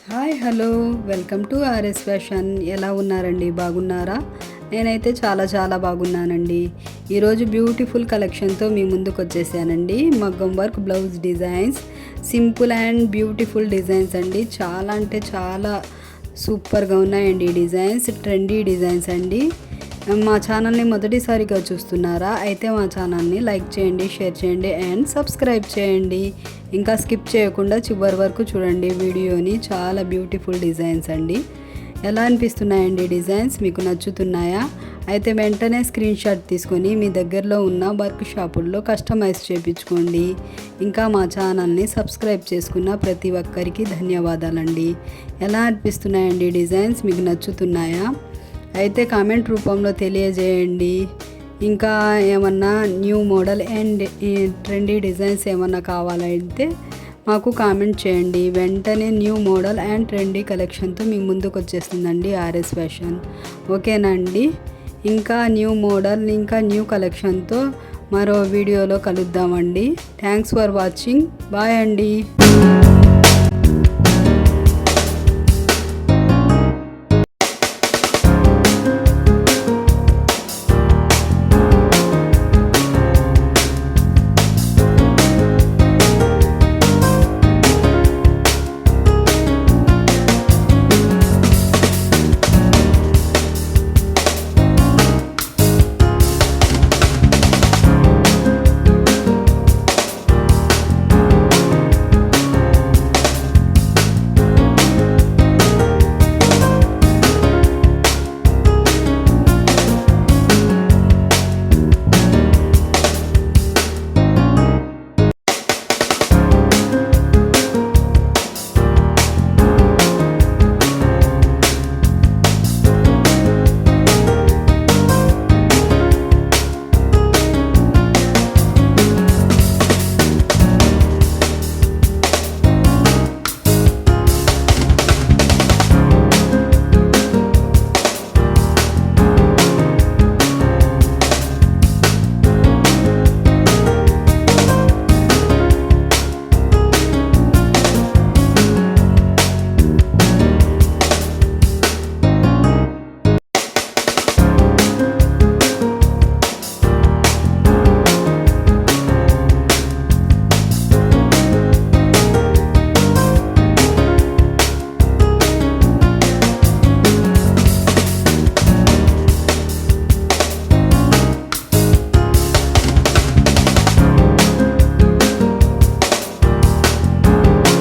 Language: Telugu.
Hi hello welcome to RS fashion. ఎలా ఉన్నారండి? బాగున్నారా? నేనైతే చాలా బాగున్నానండి. ఈరోజు బ్యూటిఫుల్ కలెక్షన్తో మీ ముందుకు వచ్చేసానండి. మగ్గం work blouse designs, simple and beautiful designs అండి. చాలా అంటే చాలా సూపర్గా ఉన్నాయండి ఈ డిజైన్స్. ట్రెండీ డిజైన్స్ అండి. మా ఛానల్ని మొదటిసారిగా చూస్తున్నారా? అయితే మా ఛానల్ని లైక్ చేయండి, షేర్ చేయండి అండ్ సబ్స్క్రైబ్ చేయండి. ఇంకా స్కిప్ చేయకుండా చివరి వరకు చూడండి వీడియోని. చాలా బ్యూటిఫుల్ డిజైన్స్ అండి. ఎలా అనిపిస్తున్నాయండి డిజైన్స్? మీకు నచ్చుతున్నాయా? అయితే వెంటనే స్క్రీన్ షాట్ తీసుకొని మీ దగ్గరలో ఉన్న వర్క్ షాపుల్లో కస్టమైజ్ చేయించుకోండి. ఇంకా మా ఛానల్ని సబ్స్క్రైబ్ చేసుకున్న ప్రతి ఒక్కరికి ధన్యవాదాలండి. ఎలా అనిపిస్తున్నాయండి డిజైన్స్? మీకు నచ్చుతున్నాయా? అయితే కామెంట్ రూపంలో తెలియజేయండి. ఇంకా ఏమన్నా new model and trendy designs ఏమన్నా కావాలంటే మాకు కామెంట్ చేయండి. వెంటనే న్యూ మోడల్ అండ్ ట్రెండీ కలెక్షన్తో మీ ముందుకు వచ్చేస్తుందండి ఆర్ఎస్ ఫ్యాషన్. ఓకేనండి. ఇంకా న్యూ మోడల్, ఇంకా న్యూ కలెక్షన్తో మరో వీడియోలో కలుద్దామండి. Thanks for watching. బాయ్ అండి.